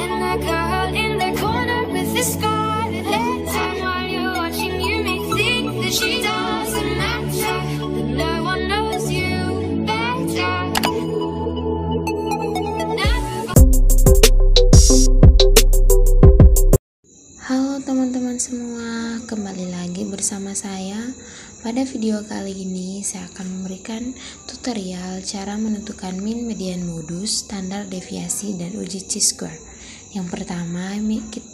Then the girl in the corner with the scarlet letter, while you're watching, you may think that she doesn't matter, that no one knows you better. Halo teman-teman semua, kembali lagi bersama saya. Pada video kali ini saya akan memberikan tutorial cara menentukan min, median, modus, standar deviasi, dan uji chi-square. Yang pertama,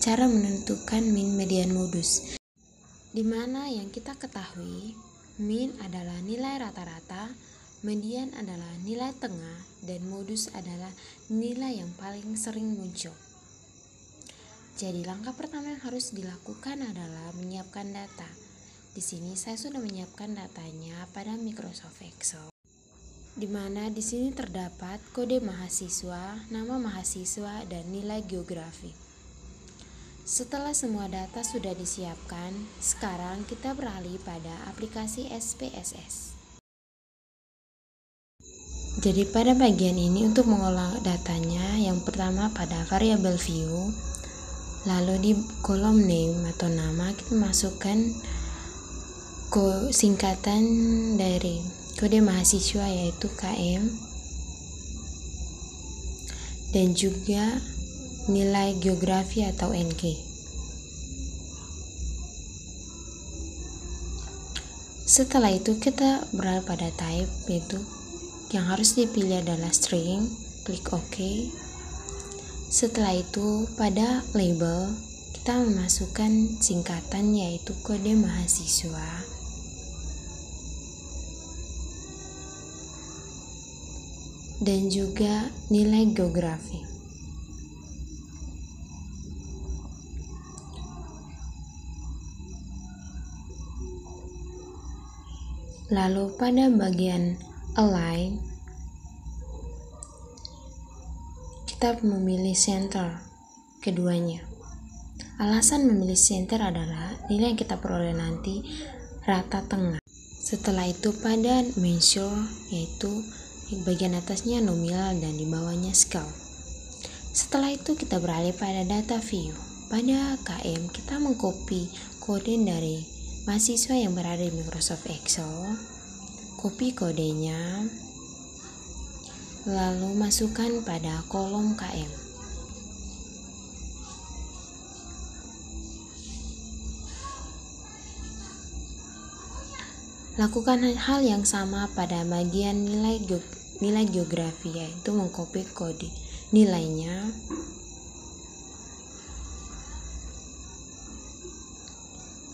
cara menentukan min, median, modus, di mana yang kita ketahui min adalah nilai rata-rata, median adalah nilai tengah, dan modus adalah nilai yang paling sering muncul. Jadi langkah pertama yang harus dilakukan adalah menyiapkan data. Di sini saya sudah menyiapkan datanya pada Microsoft Excel, di mana di sini terdapat kode mahasiswa, nama mahasiswa, dan nilai geografi. Setelah semua data sudah disiapkan, sekarang kita beralih pada aplikasi SPSS. Jadi pada bagian ini untuk mengolah datanya, yang pertama pada variabel view. Lalu di kolom name atau nama kita masukkan singkatan dari kode mahasiswa yaitu KM, dan juga nilai geografi atau NG. Setelah itu kita beralih pada type, yaitu yang harus dipilih adalah string, klik OK. Setelah itu pada label kita memasukkan singkatan yaitu kode mahasiswa, dan juga nilai geografi. Lalu pada bagian align kita memilih center keduanya. Alasan memilih center adalah nilai yang kita peroleh nanti rata tengah. Setelah itu pada measure, yaitu bagian atasnya nominal dan di bawahnya scale. Setelah itu kita beralih pada data view. Pada KM kita mengcopy kode dari mahasiswa yang berada di Microsoft Excel, copy kodenya, lalu masukkan pada kolom KM. Lakukan hal yang sama pada bagian nilai geografi, yaitu mengcopy kode nilainya,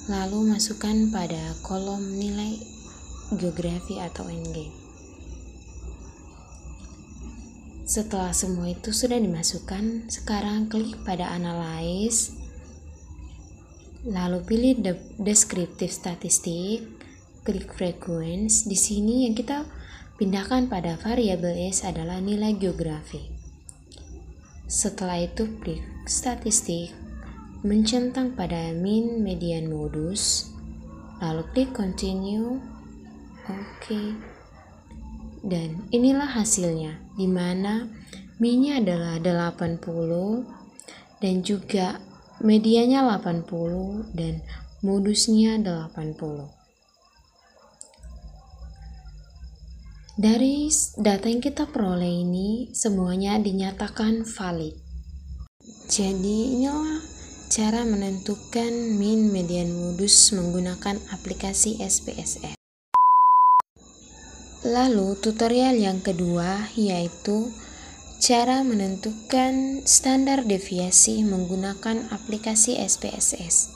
lalu masukkan pada kolom nilai geografi atau NG. Setelah semua itu sudah dimasukkan, sekarang klik pada Analyze, lalu pilih Descriptive Statistic, klik Frequency. Di sini yang kita pindahkan pada variabel S adalah nilai geografi. Setelah itu klik Statistik, mencentang pada min, median, modus, lalu klik Continue, OK. Dan inilah hasilnya, di mana min-nya adalah 80 dan juga medianya 80 dan modusnya 80. Dari data yang kita peroleh ini semuanya dinyatakan valid. Jadi inilah cara menentukan min, median, modus menggunakan aplikasi SPSS. Lalu tutorial yang kedua yaitu cara menentukan standar deviasi menggunakan aplikasi SPSS,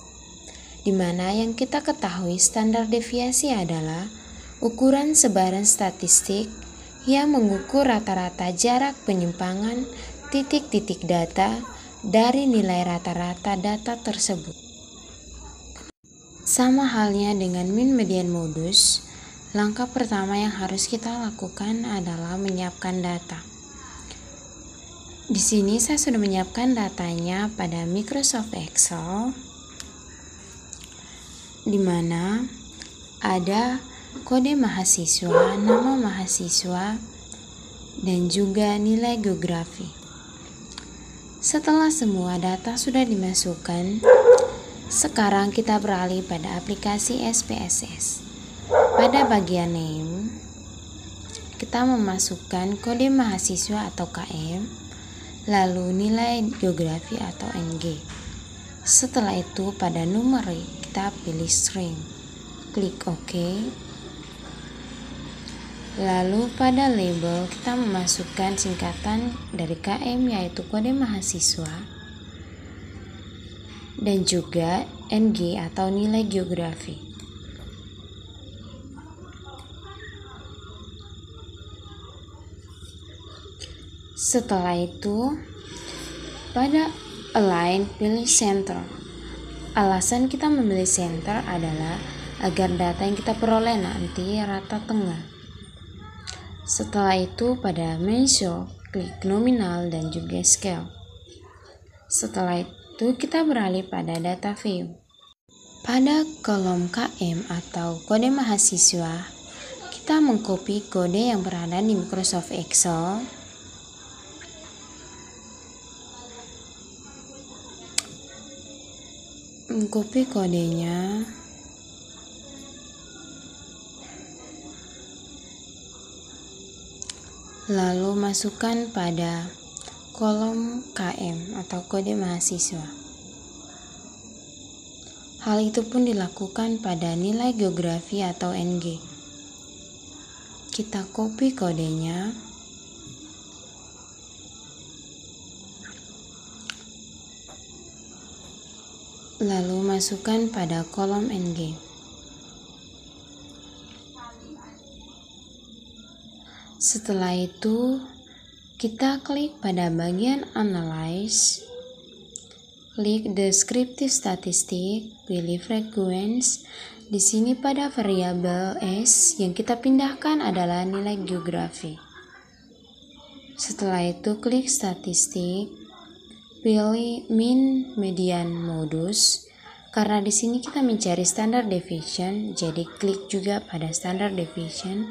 di mana yang kita ketahui standar deviasi adalah ukuran sebaran statistik yang mengukur rata-rata jarak penyimpangan titik-titik data dari nilai rata-rata data tersebut. Sama halnya dengan min, median, modus. Langkah pertama yang harus kita lakukan adalah menyiapkan data. Di sini saya sudah menyiapkan datanya pada Microsoft Excel, di mana ada kode mahasiswa, nama mahasiswa, dan juga nilai geografi. Setelah semua data sudah dimasukkan, sekarang kita beralih pada aplikasi SPSS. Pada bagian name, kita memasukkan kode mahasiswa atau KM, lalu nilai geografi atau NG. Setelah itu pada numerik kita pilih string, klik OK. Lalu pada label kita memasukkan singkatan dari KM yaitu kode mahasiswa dan juga NG atau nilai geografi. Setelah itu pada align pilih center. Alasan kita memilih center adalah agar data yang kita peroleh nanti rata tengah. Setelah itu pada measure, klik nominal dan juga scale. Setelah itu kita beralih pada data view. Pada kolom KM atau kode mahasiswa, kita mengcopy kode yang berada di Microsoft Excel. Mengcopy kodenya. Lalu masukkan pada kolom KM atau kode mahasiswa. Hal itu pun dilakukan pada nilai geografi atau NG. Kita copy kodenya. Lalu masukkan pada kolom NG. Setelah itu, kita klik pada bagian Analyze, klik Descriptive Statistic, pilih Frequency. Di sini pada variabel S yang kita pindahkan adalah nilai geografi. Setelah itu, klik Statistik, pilih Mean Median Modus. Karena di sini kita mencari Standard Deviation, jadi klik juga pada Standard Deviation.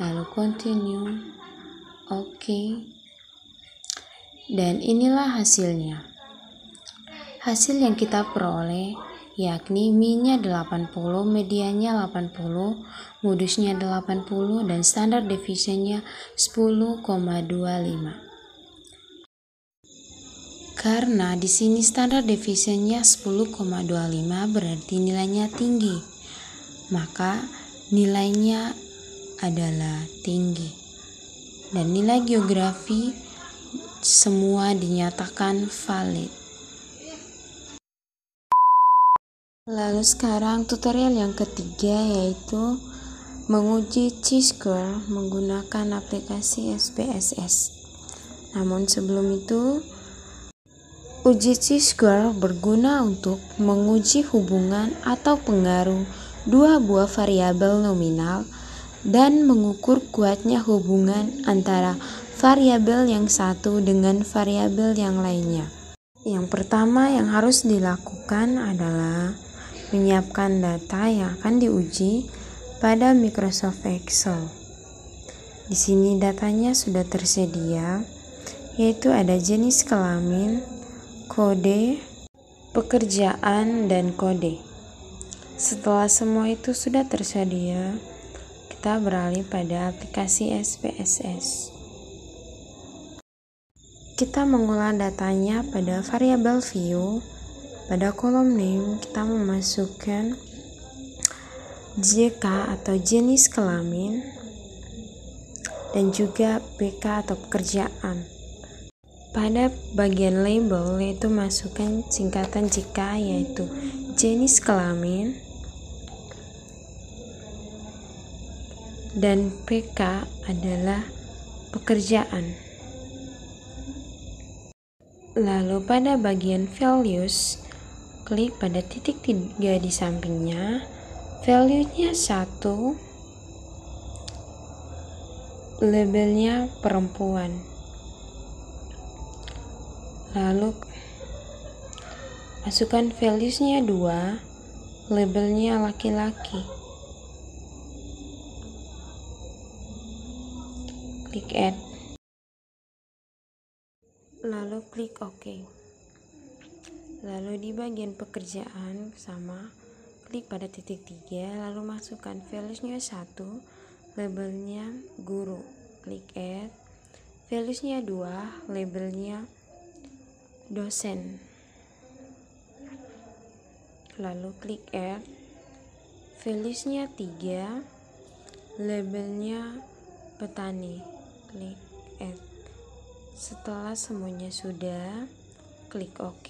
Lalu continue, OK, dan inilah hasilnya. Hasil yang kita peroleh yakni mean-nya 80, mediannya 80, modusnya 80, dan standard deviation-nya 10,25. Karena di sini standard deviation-nya 10,25 berarti nilainya tinggi, maka nilainya adalah tinggi, dan nilai geografi semua dinyatakan valid. Lalu sekarang tutorial yang ketiga yaitu menguji chi-square menggunakan aplikasi SPSS. Namun sebelum itu, uji chi-square berguna untuk menguji hubungan atau pengaruh dua buah variabel nominal dan mengukur kuatnya hubungan antara variabel yang satu dengan variabel yang lainnya. Yang pertama yang harus dilakukan adalah menyiapkan data yang akan diuji pada Microsoft Excel. Di sini datanya sudah tersedia, yaitu ada jenis kelamin, kode, pekerjaan, dan kode. Setelah semua itu sudah tersedia, kita beralih pada aplikasi SPSS. Kita mengolah datanya pada variabel view. Pada kolom name kita memasukkan JK atau jenis kelamin dan juga PK atau pekerjaan. Pada bagian label yaitu masukkan singkatan JK yaitu jenis kelamin, dan PK adalah pekerjaan. Lalu pada bagian values, klik pada titik 3 di sampingnya, value-nya 1, labelnya perempuan. Lalu masukkan values-nya 2, labelnya laki-laki. Klik add. Lalu klik OK. Lalu di bagian pekerjaan sama, klik pada titik 3, lalu masukkan values-nya 1, labelnya guru, klik add. Values-nya 2, labelnya dosen, lalu klik add. Values-nya 3, labelnya petani, klik add. Setelah semuanya sudah, klik OK.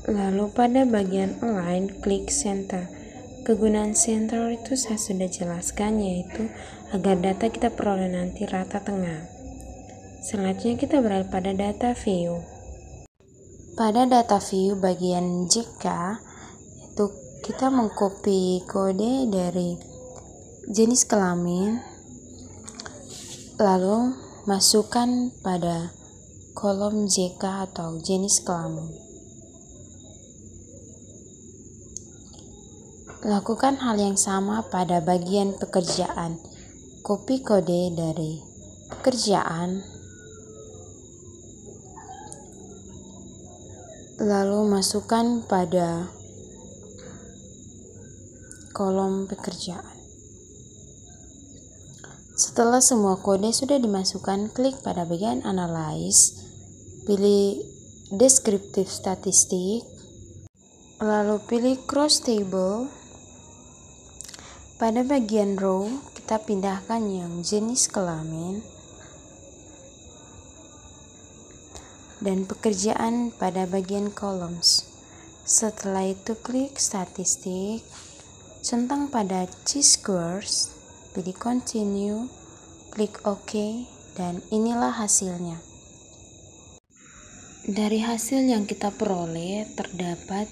Lalu pada bagian align, klik center. Kegunaan center itu saya sudah jelaskan, yaitu agar data kita peroleh nanti rata tengah. Selanjutnya kita beralih pada data view. Pada data view bagian JK, itu kita mengcopy kode dari jenis kelamin, lalu masukkan pada kolom JK atau jenis kelamin. Lakukan hal yang sama pada bagian pekerjaan. Copy kode dari pekerjaan, lalu masukkan pada kolom pekerjaan. Setelah semua kode sudah dimasukkan, klik pada bagian analyze, pilih descriptive statistik, lalu pilih cross table. Pada bagian row, kita pindahkan yang jenis kelamin dan pekerjaan pada bagian columns. Setelah itu klik statistik, centang pada chi-squares, pilih continue, klik OK, dan inilah hasilnya. Dari hasil yang kita peroleh terdapat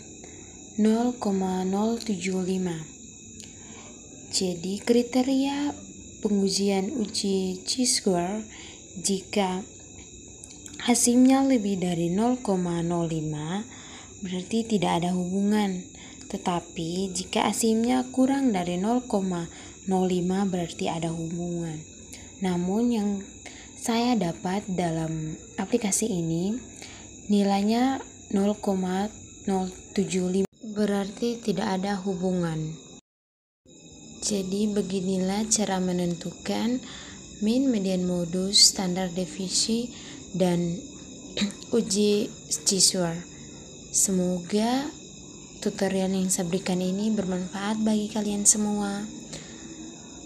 0,075. Jadi kriteria pengujian uji chi-square jika hasilnya lebih dari 0,05 berarti tidak ada hubungan. Tetapi jika hasilnya kurang dari 0,05 berarti ada hubungan. Namun yang saya dapat dalam aplikasi ini nilainya 0,075 berarti tidak ada hubungan. Jadi beginilah cara menentukan mean, median, modus, standar deviasi, dan uji chi-square. Semoga tutorial yang saya berikan ini bermanfaat bagi kalian semua.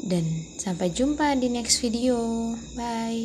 Dan sampai jumpa di next video. Bye.